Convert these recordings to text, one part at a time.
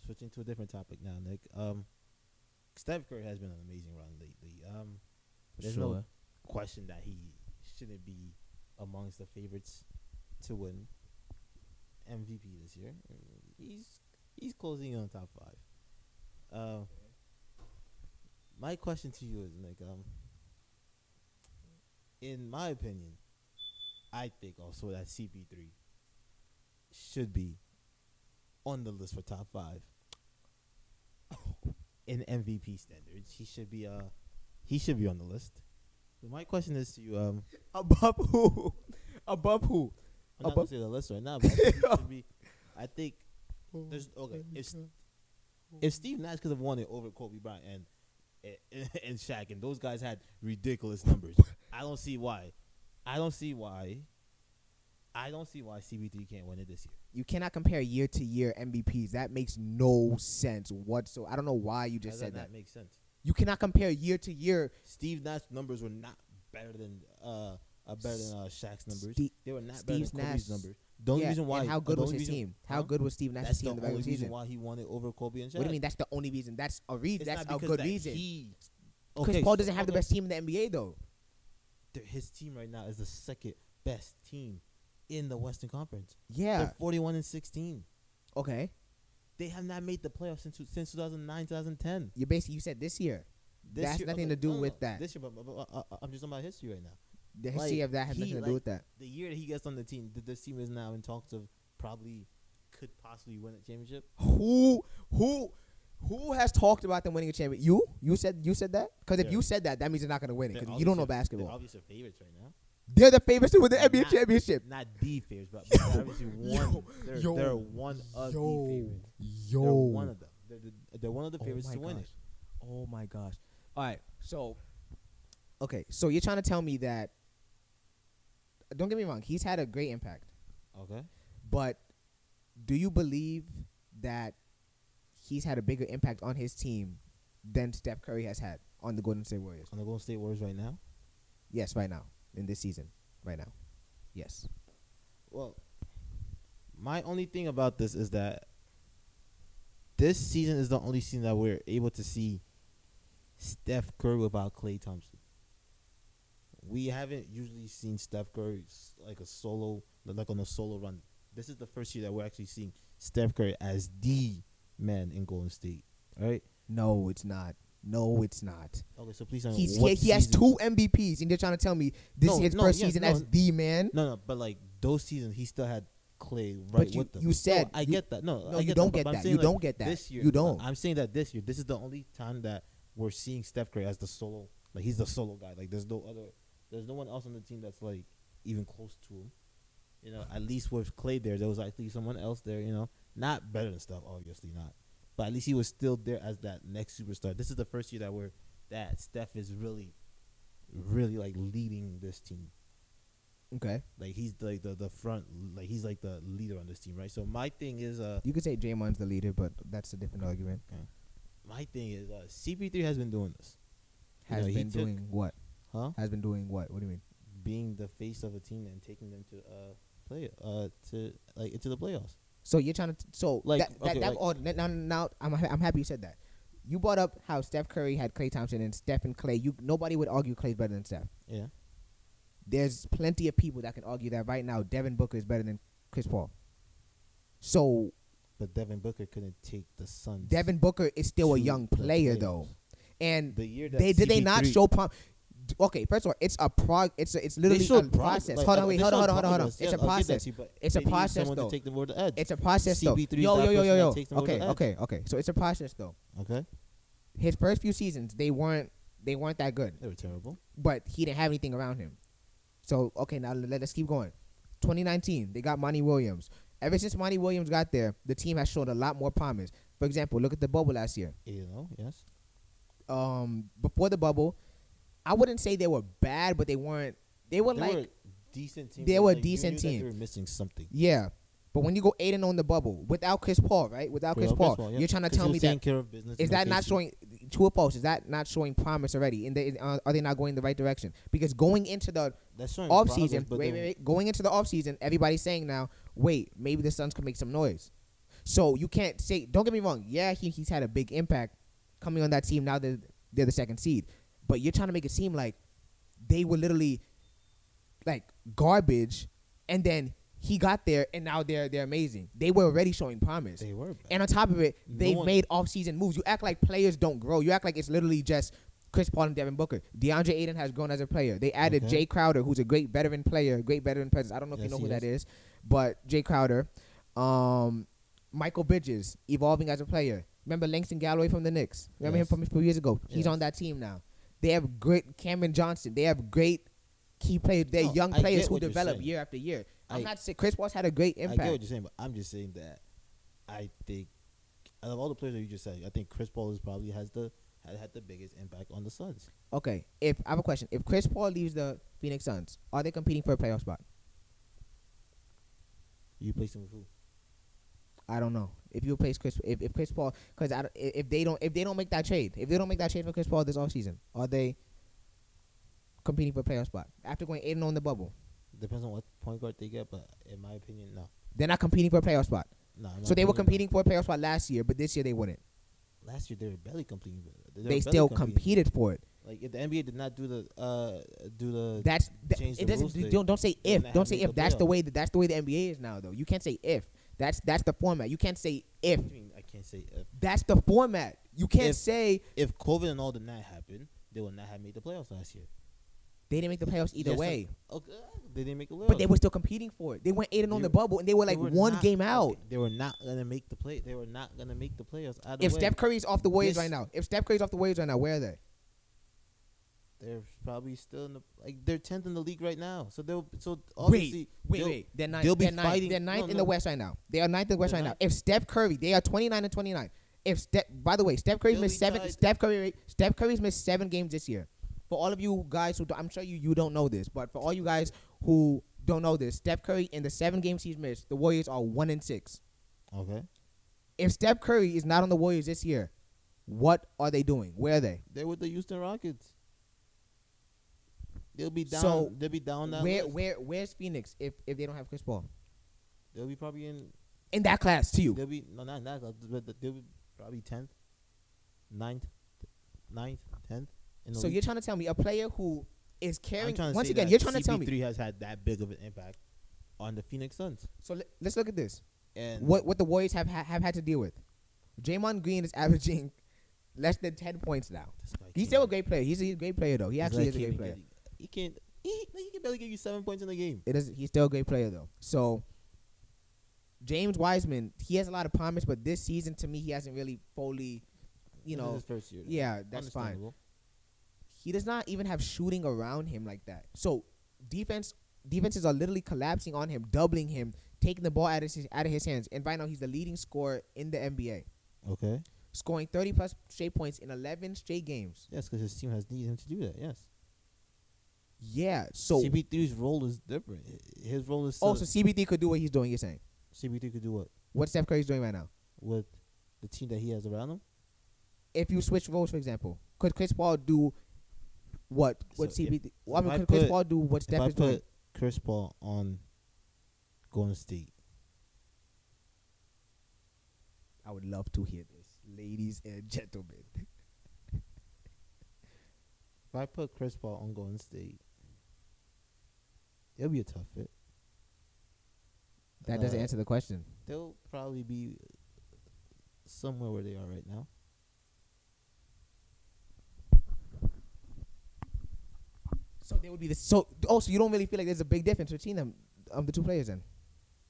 switching to a different topic now, Nick. Steph Curry has been an amazing run lately. There's no question that he shouldn't be amongst the favorites to win MVP this year. He's closing in on top 5. My question to you is, Nick, in my opinion, I think also that CP3 should be on the list for top 5 in MVP standards. He should be on the list. But my question is to you, above who? Above who? I'm not gonna say the list right now, but I think he should be. I think there's okay. If Steve Nash could have won it over Kobe Bryant and Shaq, and those guys had ridiculous numbers, I don't see why CP3 can't win it this year. You cannot compare year to year MVPs. That makes no sense whatsoever. I don't know why you just said that. That makes sense. You cannot compare year to year. Steve Nash's numbers were not better than Shaq's numbers. They were not Steve's better than Kobe's Nash, numbers. The only reason why. And how good was his team? How good was Steve Nash's team in the regular season? That's the only reason why he won it over Kobe and Shaq. What do you mean? That's the only reason. That's a reason. That's a good reason. Chris Paul doesn't have the best team in the NBA though. His team right now is the second best team in the Western Conference. Yeah, they're 41-16. Okay, they have not made the playoffs since 2009, 2010. You said this year. That's nothing to do with that. This year, but I'm just talking about history right now. The history of that has nothing to do with that. The year that he gets on the team, this team is now in talks of could possibly win a championship. Who has talked about them winning a championship? You said that? Because if you said that, that means they're not going to win it. Because you don't know basketball. They're obviously favorites right now. They're the favorites to win the NBA championship. Not the favorites, but they're obviously one. They're one of the favorites. They're one of them. They're one of the favorites to win it. Oh my gosh! All right, so you're trying to tell me that? Don't get me wrong. He's had a great impact. Okay. But do you believe that he's had a bigger impact on his team than Steph Curry has had on the Golden State Warriors? On the Golden State Warriors right now? Yes, right now. In this season. Right now. Yes. Well, my only thing about this is that this season is the only season that we're able to see Steph Curry without Klay Thompson. We haven't usually seen Steph Curry like on a solo run. This is the first year that we're actually seeing Steph Curry as the man in Golden State. All right? No, it's not. Okay, so please tell me he has 2 MVPs, and you're trying to tell me this is his first season as the man? No, but like those seasons, he still had Klay with them. You said I get that. No, you don't get that. You don't get that. This year, you don't. I'm saying that this year, this is the only time that we're seeing Steph Curry as the solo. Like he's the solo guy. Like there's no one else on the team that's like even close to him. You know, at least with Klay there was at least someone else there. You know, not better than Steph, obviously not. But at least he was still there as that next superstar. This is the first year that Steph is really, really like leading this team. Okay. Like he's like the front, like he's like the leader on this team, right? So my thing is, you could say Draymond's the leader, but that's a different argument. Okay. My thing is, CP3 has been doing this. Has been doing what? Huh? Has been doing what? What do you mean? Being the face of a team and taking them to into the playoffs. So you're trying to now I'm happy you said that. You brought up how Steph Curry had Klay Thompson and Steph and Klay. Nobody would argue Klay's better than Steph. Yeah. There's plenty of people that can argue that right now Devin Booker is better than Chris Paul. So, but Devin Booker couldn't take the Suns. Devin Booker is still a young player though, and the year that did they not show prom? Okay, first of all, it's literally a process. Like, hold on. It's a process. It's a process though. To take them over the edge. It's a process though. Yo. Okay. So it's a process though. Okay. His first few seasons, they weren't that good. They were terrible. But he didn't have anything around him. So okay, now let's keep going. 2019, they got Monty Williams. Ever since Monty Williams got there, the team has shown a lot more promise. For example, look at the bubble last year. Yes. Before the bubble, I wouldn't say they were bad, but they were decent team. They were a decent team. They were missing something. Yeah. But when you go 8-0 on the bubble without Chris Paul, right? Chris Paul, you're trying to tell me that is that not showing true or false? Is that not showing promise already? Are they not going the right direction? Because going into the off season, going into the off season, everybody's saying now, wait, maybe the Suns can make some noise. So you can't say. Don't get me wrong. Yeah, he's had a big impact coming on that team. Now they're the second seed, but you're trying to make it seem like they were literally like garbage, and then he got there, and now they're amazing. They were already showing promise. They were bad. And on top of it, they made off-season moves. You act like players don't grow. You act like it's literally just Chris Paul and Devin Booker. DeAndre Ayton has grown as a player. They added Jay Crowder, who's a great veteran player, great veteran presence. I don't know if you know who that is, but Jay Crowder. Michael Bridges, evolving as a player. Remember Langston Galloway from the Knicks? Remember him from a few years ago? He's on that team now. They have great Cameron Johnson. They have great key players. They're young players who develop year after year. I'm not saying Chris Paul's had a great impact. I get what you're saying, but I'm just saying that I think out of all the players that you just said, I think Chris Paul is probably had the biggest impact on the Suns. Okay, I have a question. If Chris Paul leaves the Phoenix Suns, are they competing for a playoff spot? You place him with who? I don't know. If you replace if Chris Paul, because if they don't make that trade, for Chris Paul this offseason, are they competing for a playoff spot after going 8-0 in the bubble? Depends on what point guard they get, but in my opinion, no. They're not competing for a playoff spot. No. So they were competing for a playoff spot last year, but this year they wouldn't. Last year they were barely competing. They still competed for it. Like if the NBA did not do the change the rules, don't say if. Don't say if. That's the way the NBA is now, though. You can't say if. That's the format. You can't say if. I can't say if. That's the format. You can't say if COVID and all did not happen, they would not have made the playoffs last year. They didn't make the playoffs either way. Okay, they didn't make the playoffs. But they were still competing for it. They went 8-0 on the bubble, and they were like one game out. They were not gonna make the play. They were not gonna make the playoffs. If Steph Curry's off the Warriors right now, where are they? They're probably still in they're 10th in the league right now. So they'll obviously wait. They're ninth. They're ninth in the West right now. They are ninth in the West right now. If Steph Curry, they are 29-29. By the way, Steph Curry's missed 7. Steph Curry's missed 7 games this year. For all of you guys who I'm sure you don't know this, but for all you guys who don't know this, Steph Curry in the 7 games he's missed, the Warriors are 1-6. Okay. If Steph Curry is not on the Warriors this year, what are they doing? Where are they? They're with the Houston Rockets. They'll be down. So they'll be down that where's Phoenix if they don't have Chris Paul? They'll be probably in that class to you. They'll be not in that class, but they'll be probably 10th, 9th, 10th. So you're trying to tell me a player who is carrying once again, you're trying to tell me CP3 has had that big of an impact on the Phoenix Suns. So let's look at this. And what the Warriors have had to deal with. Draymond Green is averaging less than 10 points now. He's still a great player. He's a great player though. He actually is a great player. He can barely give you 7 points in the game. He's still a great player though. So James Wiseman, he has a lot of promise, but this season to me he hasn't really fully, this is his first year. Yeah, that's fine. He does not even have shooting around him like that. So defenses are literally collapsing on him, doubling him, taking the ball out of his hands. And right now he's the leading scorer in the NBA. Okay. Scoring 30+ straight points in 11 straight games. Yes, because his team has needed him to do that. Yes. Yeah. So CP3's role is different. His role is. So CP3 could do what he's doing. You're saying CP3 could do what? What Steph Curry's doing right now with the team that he has around him. If you switch roles, for example, could Chris Paul do what CP3? Could Chris Paul do what Steph is doing? If I put Chris Paul on Golden State, I would love to hear this, ladies and gentlemen. If I put Chris Paul on Golden State, it'll be a tough fit. That doesn't answer the question. They'll probably be somewhere where they are right now. So they would be so you don't really feel like there's a big difference between them, the two players then?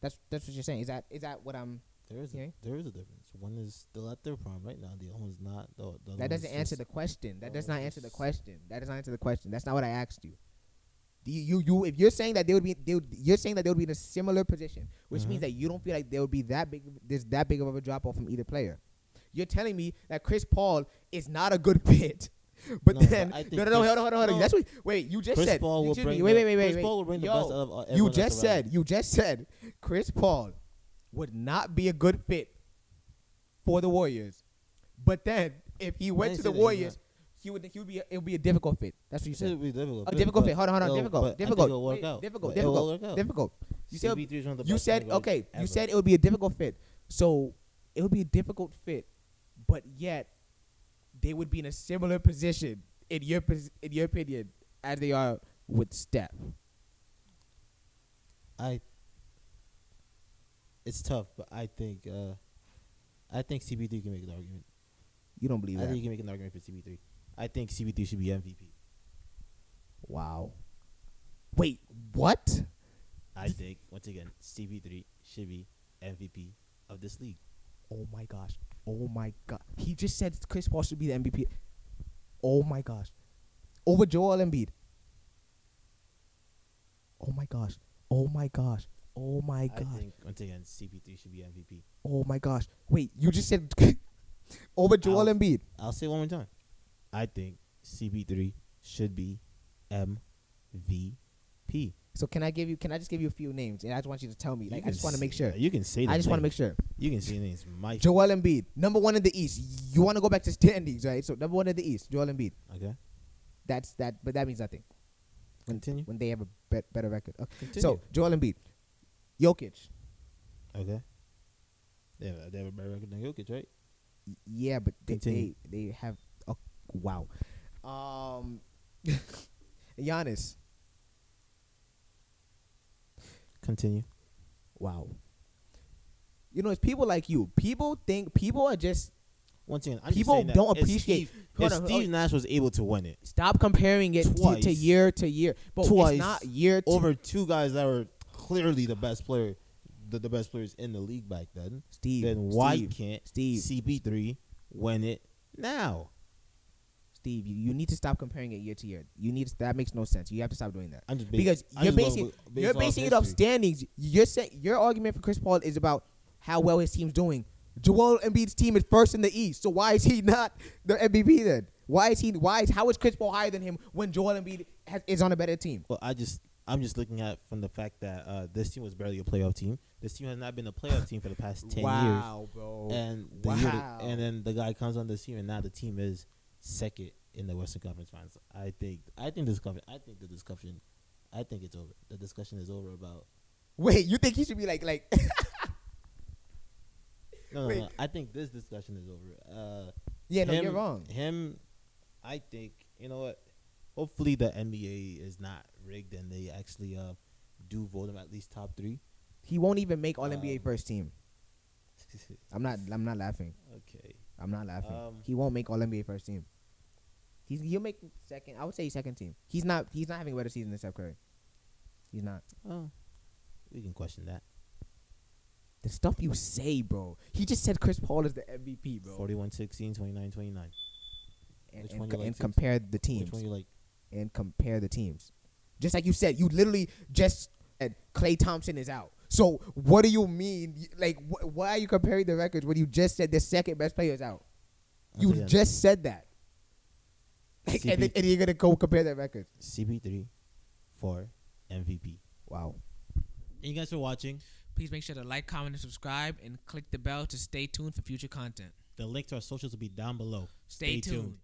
That's what you're saying. Is that what I'm hearing? There is a difference. One is still at their prime right now. The other one's not. That doesn't answer the question. That does not answer the question. That does not answer the question. That's not what I asked you. If you're saying that you're saying that they would be in a similar position, which means that you don't feel like there would be that big of a drop off from either player. You're telling me that Chris Paul is not a good fit. But hold on. That's what. Wait, you just said. Paul will bring Chris Paul will bring the best out of everyone. You just said Chris Paul would not be a good fit for the Warriors. But then if he went to the Warriors, it would be a difficult fit. That's what you said. It would be difficult. A difficult fit. Hold on. Difficult. It'll work out. Difficult. You said okay. You said it would be a difficult fit. So it would be a difficult fit, but yet they would be in a similar position in your opinion as they are with Steph. It's tough, but I think CP3 can make an argument. You don't believe that? I think you can make an argument for CP3. I think CP3 should be MVP. Wow. Wait, what? I think, once again, CP3 should be MVP of this league. Oh, my gosh. Oh, my God. He just said Chris Paul should be the MVP. Oh, my gosh. Over Joel Embiid. Oh, my gosh. Oh, my gosh. Oh, my gosh. I think, once again, CP3 should be MVP. Oh, my gosh. Wait, you just said over Joel Embiid. I'll say it one more time. I think CP3 should be MVP. So can I just give you a few names, and I just want you to tell me. Like, I just want to make sure. You can say. I just want to make sure. You can say names. Joel Embiid, number 1 in the East. You want to go back to standings, right? So number 1 in the East, Joel Embiid. Okay. That's that, but that means nothing. Continue. When they have a better record. Okay. So Joel Embiid, Jokic. Okay. They have a better record than Jokic, right? Yeah, but they have. Oh, wow. Giannis. Continue. Wow. You know, it's people like you. People are just. Once again, people don't appreciate. If Steve Nash was able to win it, stop comparing it to year to year. But twice, it's not year to over two guys that were clearly the best player, the best players in the league back then. Then why can't CP3 win it now? Steve, you need to stop comparing it year to year. That makes no sense. You have to stop doing that. Because you're basing it off standings. You're saying your argument for Chris Paul is about how well his team's doing. Joel Embiid's team is first in the East, so why is he not the MVP then? How is Chris Paul higher than him when Joel Embiid is on a better team? Well, I'm just looking at from the fact that this team was barely a playoff team. This team has not been a playoff team for the past 10 years. Wow, bro. And then the guy comes on this team, and now the team is second in the Western Conference Finals. I think it's over. The discussion is over about. Wait, you think he should be like? No. I think this discussion is over. You're wrong. I think, you know what? Hopefully the NBA is not rigged and they actually do vote him at least top 3. He won't even make All NBA first team. I'm not laughing. Okay. I'm not laughing. He won't make All NBA first team. He'll make second. I would say second team. He's not having a better season than Steph Curry. He's not. Oh, we can question that. The stuff you say, bro. He just said Chris Paul is the MVP, bro. 41-16, 29-29. And compare the teams. Which one you like? And compare the teams. Just like you said, you literally just said Klay Thompson is out. So what do you mean? Like, why are you comparing the records when you just said the second best player is out? You just said that. And you're going to go compare the records. CP3 for MVP. Wow. Thank you guys for watching. Please make sure to like, comment, and subscribe, and click the bell to stay tuned for future content. The link to our socials will be down below. Stay tuned.